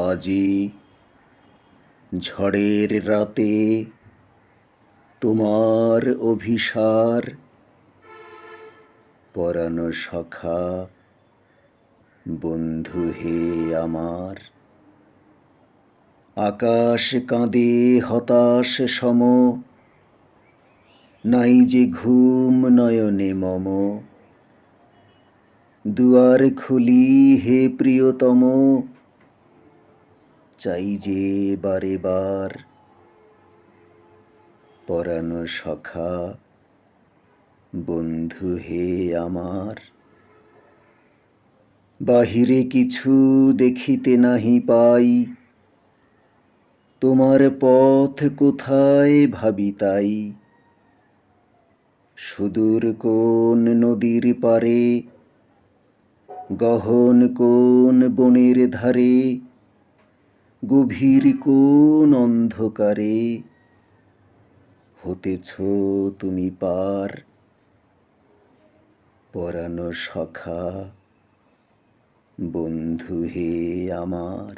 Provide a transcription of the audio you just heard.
আজি ঝড়ের রাতে তোমার অভিসার পরানো সখা বন্ধু হে আমার। আকাশ কাঁদে হতাশ সম, নাই যে ঘুম নয়নে মম। দুয়ার খুলি হে প্রিয়তম, চাই যে বারে বার। পরানো সখা বন্ধু হে আমার। বাহিরে কিছু দেখিতে নাহি পাই, তোমার পথ কোথায় ভাবি তাই। সুদূর কোন নদীর পারে, গহন কোন বনের ধারে, গভীর কোন অন্ধকারে হতেছ তুমি পার। পরানো সখা বন্ধু হে আমার।